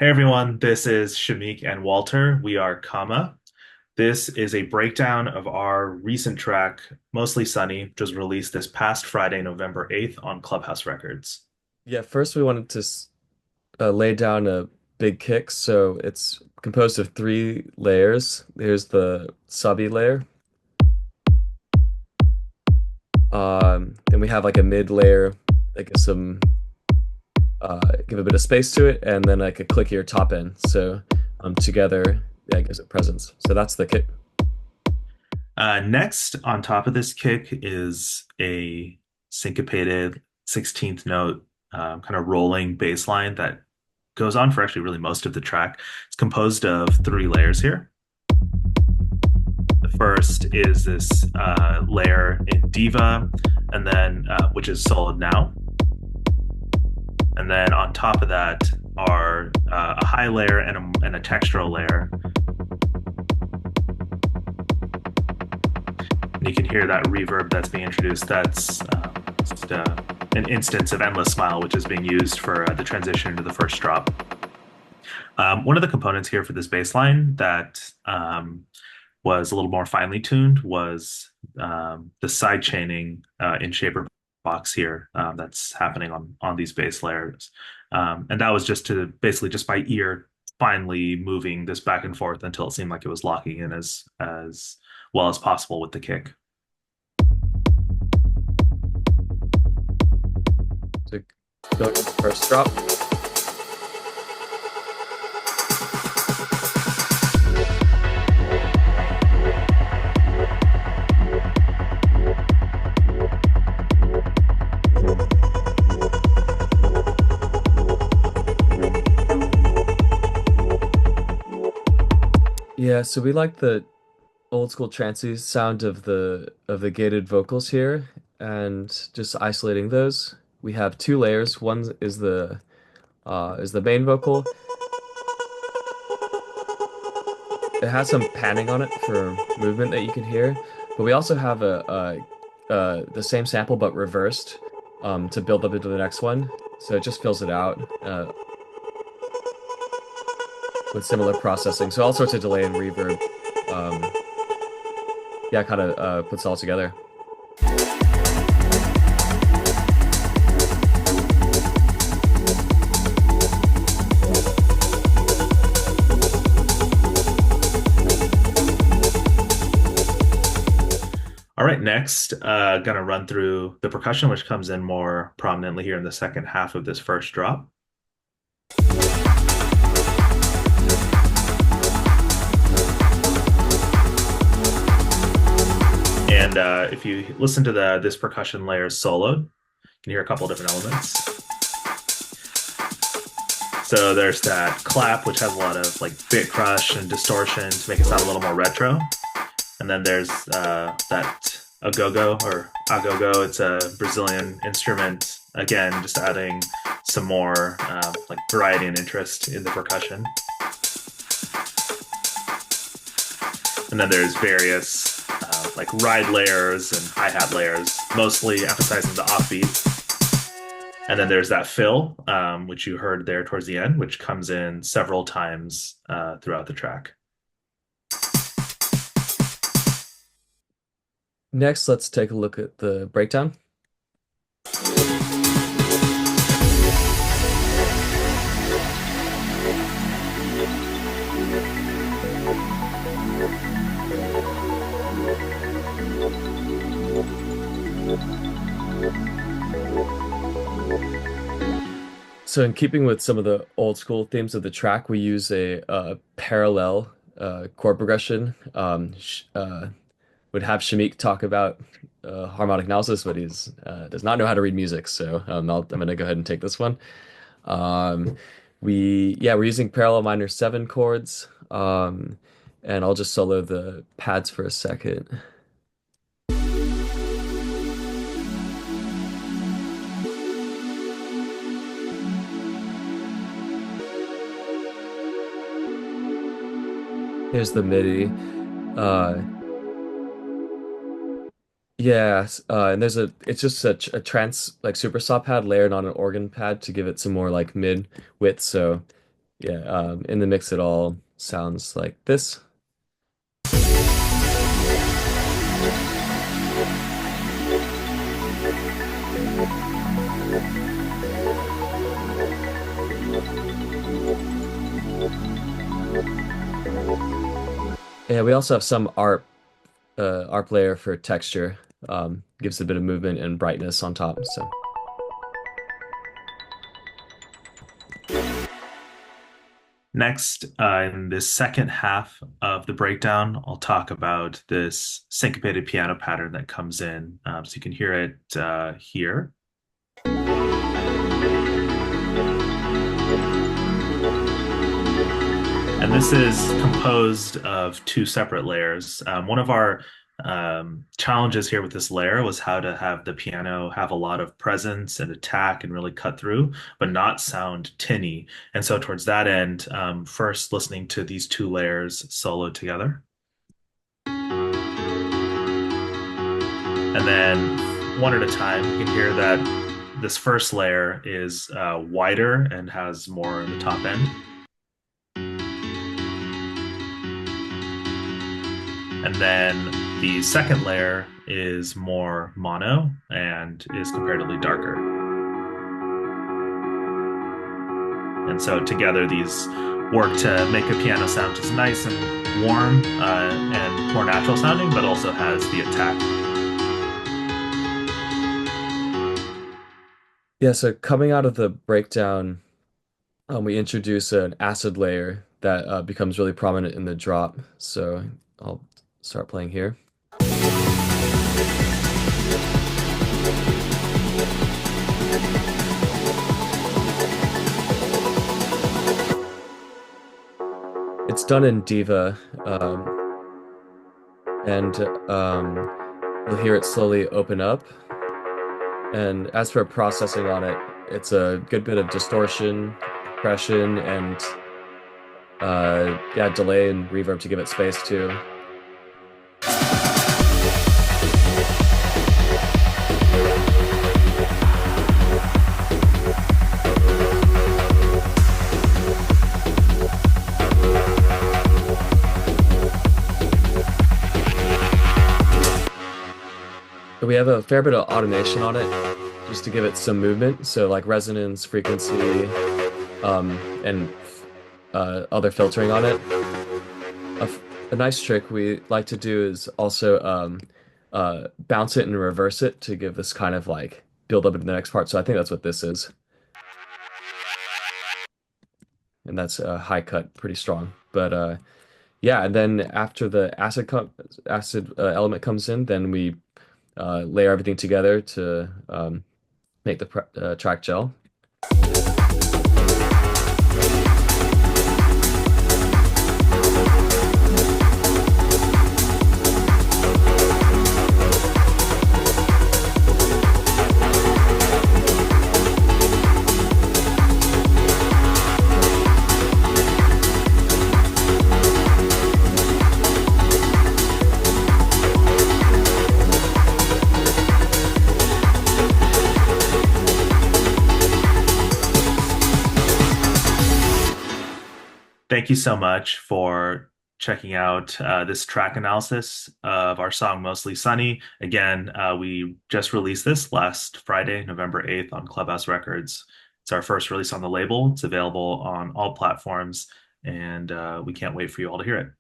Hey everyone, this is Shamik and Walter. We are Káma. This is a breakdown of our recent track, Mostly Sunny, which was released this past Friday, November 8th on ClubHaus Records. Yeah, first we wanted to lay down a big kick, so it's composed of three layers. There's the subby layer, then we have like a mid layer that gives give a bit of space to it, and then like a clickier top end. So together, yeah, it gives it presence. So that's the kick. Next, on top of this kick is a syncopated 16th note, kind of rolling bass line that goes on for actually really most of the track. It's composed of three layers here. The first is this layer in Diva, and then which is solid now. And then on top of that are a high layer and a textural layer. And you can hear that reverb that's being introduced. That's just an instance of Endless Smile, which is being used for the transition to the first drop. One of the components here for this bass line that was a little more finely tuned was the side chaining in shaper box here that's happening on these bass layers. And that was just to basically just by ear finely moving this back and forth until it seemed like it was locking in as well as possible with the kick. So going to the first drop. Yeah, so we like the old school trancey sound of the gated vocals here, and just isolating those. We have two layers. One is the main vocal. It has some panning on it for movement that you can hear, but we also have the same sample but reversed to build up into the next one. So it just fills it out with similar processing. So all sorts of delay and reverb. Um, yeah, kind of puts it all together. All right, next, gonna run through the percussion, which comes in more prominently here in the second half of this first drop. And if you listen to this percussion layer soloed, you can hear a couple of different elements. So there's that clap, which has a lot of like bit crush and distortion to make it sound a little more retro. And then there's that agogo or agogo. It's a Brazilian instrument. Again, just adding some more like variety and interest in the percussion. And then there's various like ride layers and hi-hat layers, mostly emphasizing the offbeat. And then there's that fill, which you heard there towards the end, which comes in several times throughout the track. Next, let's take a look at the breakdown. So in keeping with some of the old school themes of the track, we use a parallel chord progression. Would have Shamik talk about harmonic analysis, but he's does not know how to read music. So I'm gonna go ahead and take this one. Um, we're using parallel minor seven chords, and I'll just solo the pads for a second. Here's the MIDI. Uh, yes, and it's just a trance like super saw pad layered on an organ pad to give it some more like mid width. So Yeah, in the mix it all sounds like this. Yeah, we also have some ARP layer for texture. Gives a bit of movement and brightness on top. So Next, in this second half of the breakdown, I'll talk about this syncopated piano pattern that comes in. So you can hear it here. And this is composed of two separate layers. One of our challenges here with this layer was how to have the piano have a lot of presence and attack and really cut through, but not sound tinny. And so, towards that end, first listening to these two layers solo together, and then one at a time, you can hear that this first layer is wider and has more in the top end. And then the second layer is more mono and is comparatively darker. And so together these work to make a piano sound just nice and warm and more natural sounding, but also has the attack. yeah, so coming out of the breakdown, we introduce an acid layer that becomes really prominent in the drop. So I'll start playing here. It's done in Diva, and you'll hear it slowly open up. And as for processing on it, it's a good bit of distortion, compression, and yeah, delay and reverb to give it space too. We have a fair bit of automation on it just to give it some movement. So like resonance, frequency, and other filtering on it. A nice trick we like to do is also bounce it and reverse it to give this kind of like build up into the next part. So I think that's what this is. And that's a high cut, pretty strong. But yeah, and then after the acid element comes in, then we layer everything together to make the track gel. Thank you so much for checking out this track analysis of our song Mostly Sunny. Again, we just released this last Friday, November 8th on ClubHaus Records. It's our first release on the label. It's available on all platforms, and we can't wait for you all to hear it.